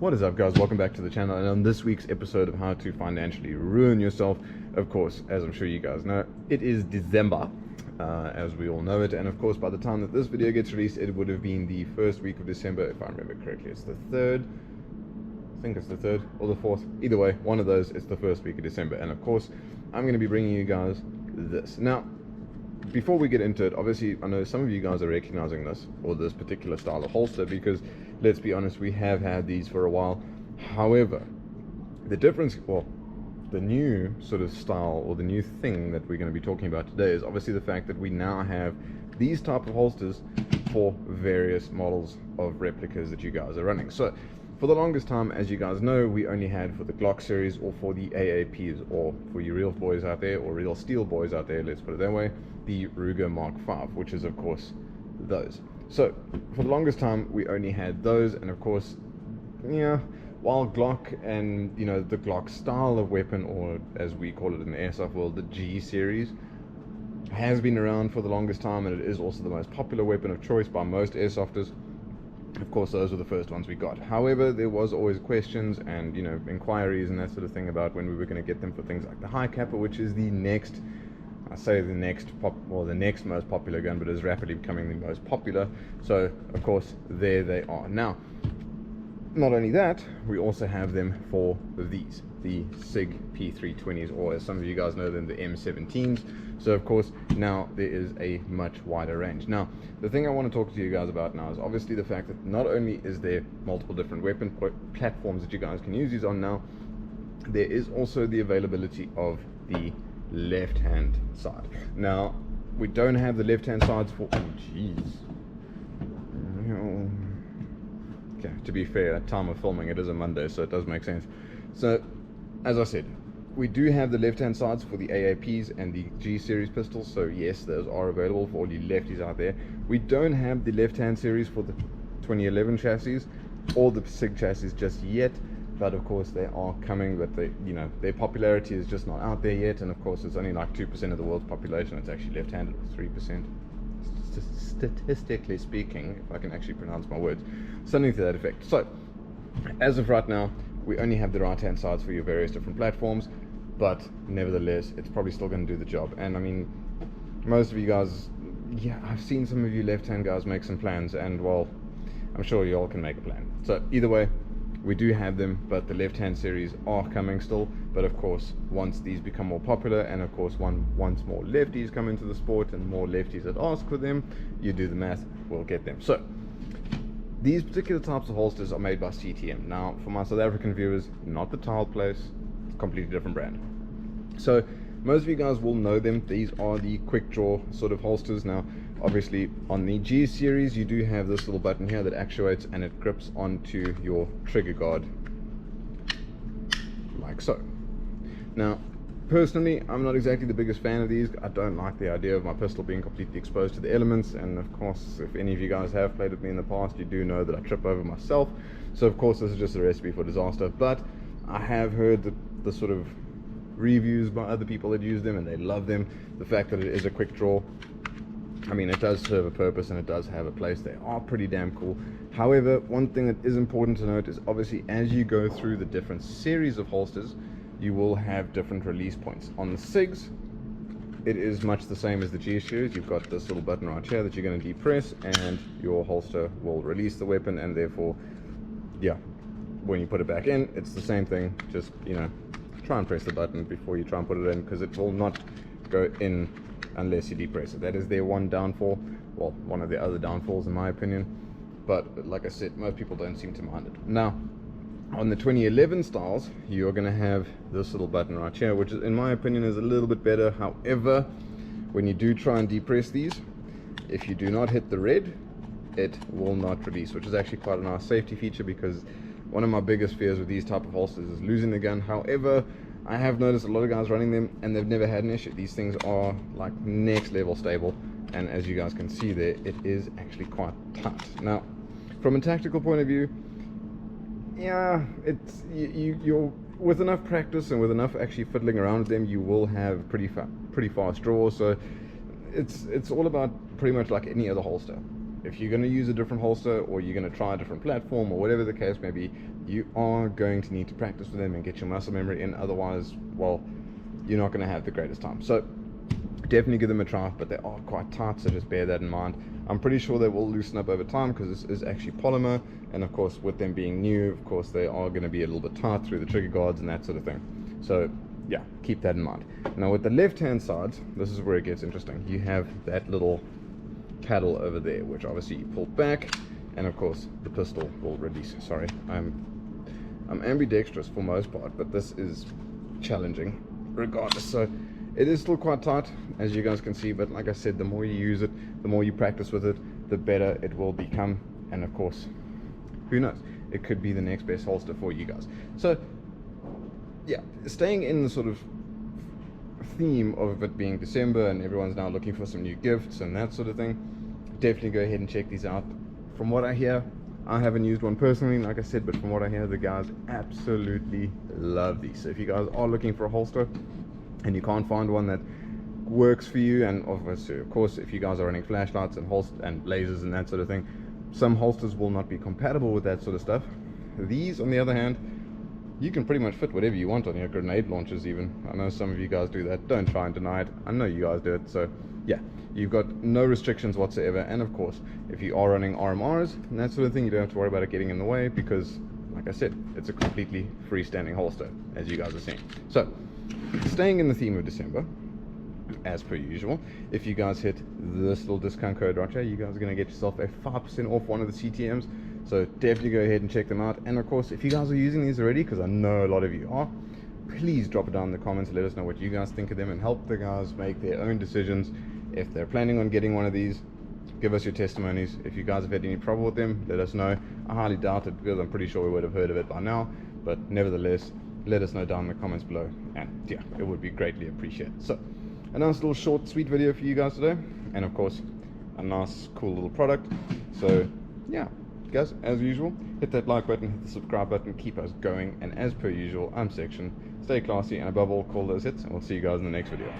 What is up, guys? Welcome back to the channel, and on this week's episode of How to Financially Ruin Yourself, of course, as I'm sure you guys know, it is December, as we all know it, and of course by the time that this video gets released it would have been the first week of December, if I remember correctly. It's the 3rd, I think it's the 3rd or the 4th, either way, one of those. It's the first week of December, and of course I'm going to be bringing you guys this. Now, before we get into it, obviously I know some of you guys are recognizing this, or this particular style of holster, because let's be honest, we have had these for a while. However, the difference, well, the new sort of style, or the new thing that we're going to be talking about today, is obviously the fact that we now have these type of holsters for various models of replicas that you guys are running. So for the longest time, as you guys know, we only had for the Glock series, or for the AAPs, or for you real boys out there, or real steel boys out there, let's put it that way, the Ruger Mark V, which is of course those. So for the longest time we only had those, and of course, yeah, while Glock and, you know, the Glock style of weapon, or as we call it in the airsoft world, the G series, has been around for the longest time, and it is also the most popular weapon of choice by most airsofters. Of course, those were the first ones we got. However, there was always questions and, you know, inquiries and that sort of thing about when we were going to get them for things like the high capper, which is the next, I say the next the next most popular gun, but is rapidly becoming the most popular. So of course there they are. Now, not only that, we also have them for these, the SIG P320s, or as some of you guys know them, the M17s. So of course now there is a much wider range. Now, the thing I want to talk to you guys about now is obviously the fact that not only is there multiple different weapon platforms that you guys can use these on now, there is also the availability of the left hand side. Now, we don't have the left hand sides for, oh jeez, okay, to be fair, at time of filming it is a Monday, so it does make sense. So as I said, we do have the left hand sides for the AAPs and the G series pistols, so yes, those are available for all you lefties out there. We don't have the left hand series for the 2011 chassis or the SIG chassis just yet, but of course they are coming. But they, you know, their popularity is just not out there yet, and of course it's only like 2% of the world's population. It's actually left-handed, 3%, statistically speaking, if I can actually pronounce my words, something to that effect. So as of right now, we only have the right-hand sides for your various different platforms, but nevertheless it's probably still going to do the job. And I mean, most of you guys, yeah, I've seen some of you left-hand guys make some plans, and well, I'm sure you all can make a plan. So either way, we do have them, but the left-hand series are coming still. But of course, once these become more popular, and of course once more lefties come into the sport and more lefties that ask for them, you do the math, we'll get them. So these particular types of holsters are made by CTM. Now, for my South African viewers, not the tile place, it's a completely different brand. So most of you guys will know them. These are the quick draw sort of holsters. Now, obviously on the G series you do have this little button here that actuates, and it grips onto your trigger guard like so. Now, personally, I'm not exactly the biggest fan of these. I don't like the idea of my pistol being completely exposed to the elements, and of course, if any of you guys have played with me in the past, you do know that I trip over myself. So of course this is just a recipe for disaster. But I have heard the sort of reviews by other people that use them, and they love them. The fact that it is a quick draw, I mean, it does serve a purpose and it does have a place. They are pretty damn cool. However, one thing that is important to note is obviously as you go through the different series of holsters, you will have different release points. On the SIGs, it is much the same as the G series. You've got this little button right here that you're going to depress, and your holster will release the weapon, and therefore, yeah, when you put it back in, it's the same thing. Just, you know, try and press the button before you try and put it in, because it will not go in unless you depress it. That is their one downfall, well, one of the other downfalls in my opinion. But like I said, most people don't seem to mind it. Now, on the 2011 styles, you're going to have this little button right here, which is, in my opinion, is a little bit better. However, when you do try and depress these, if you do not hit the red, it will not release, which is actually quite a nice safety feature, because one of my biggest fears with these type of holsters is losing the gun. However, I have noticed a lot of guys running them and they've never had an issue. These things are like next level stable, and as you guys can see there, it is actually quite tight. Now, from a tactical point of view, yeah, it's you're with enough practice and with enough actually fiddling around with them, you will have pretty fast draws. So it's all about pretty much like any other holster. if you're going to use a different holster, or you're going to try a different platform, or whatever the case may be, you are going to need to practice with them and get your muscle memory in. Otherwise, well, you're not going to have the greatest time. So definitely give them a try, but they are quite tight, so just bear that in mind. I'm pretty sure they will loosen up over time because this is actually polymer, and of course with them being new, of course they are going to be a little bit tight through the trigger guards and that sort of thing. So yeah, keep that in mind. Now with the left hand side, this is where it gets interesting. You have that little paddle over there, which obviously you pull back, and of course the pistol will release. Sorry, I'm ambidextrous for most part, but this is challenging regardless. So it is still quite tight, as you guys can see, but like I said, the more you use it, the more you practice with it, the better it will become. And of course, who knows, it could be the next best holster for you guys. So yeah, staying in the sort of theme of it being December and everyone's now looking for some new gifts and that sort of thing, definitely go ahead and check these out. From what I hear, I haven't used one personally, like I said, but from what I hear, the guys absolutely love these. So if you guys are looking for a holster and you can't find one that works for you, and obviously, of course, if you guys are running flashlights and lasers and that sort of thing, some holsters will not be compatible with that sort of stuff. These, on the other hand, you can pretty much fit whatever you want on your grenade launchers even. I know some of you guys do that. Don't try and deny it. I know you guys do it. So yeah, you've got no restrictions whatsoever. And of course, if you are running RMRs and that sort of thing, you don't have to worry about it getting in the way, because like I said, it's a completely freestanding holster, as you guys are seeing. So staying in the theme of December, as per usual, if you guys hit this little discount code right here, you guys are going to get yourself a 5% off one of the CTMs. So definitely go ahead and check them out. And of course, if you guys are using these already, because I know a lot of you are, please drop it down in the comments. Let us know what you guys think of them and help the guys make their own decisions. If they're planning on getting one of these, give us your testimonies. If you guys have had any trouble with them, let us know. I highly doubt it, because I'm pretty sure we would have heard of it by now, but nevertheless, let us know down in the comments below, and yeah, it would be greatly appreciated. So a nice little short sweet video for you guys today, and of course a nice cool little product. So yeah guys, as usual, hit that like button, hit the subscribe button, keep us going, and as per usual, I'm Section. Stay classy, and above all, call those hits, and we'll see you guys in the next video.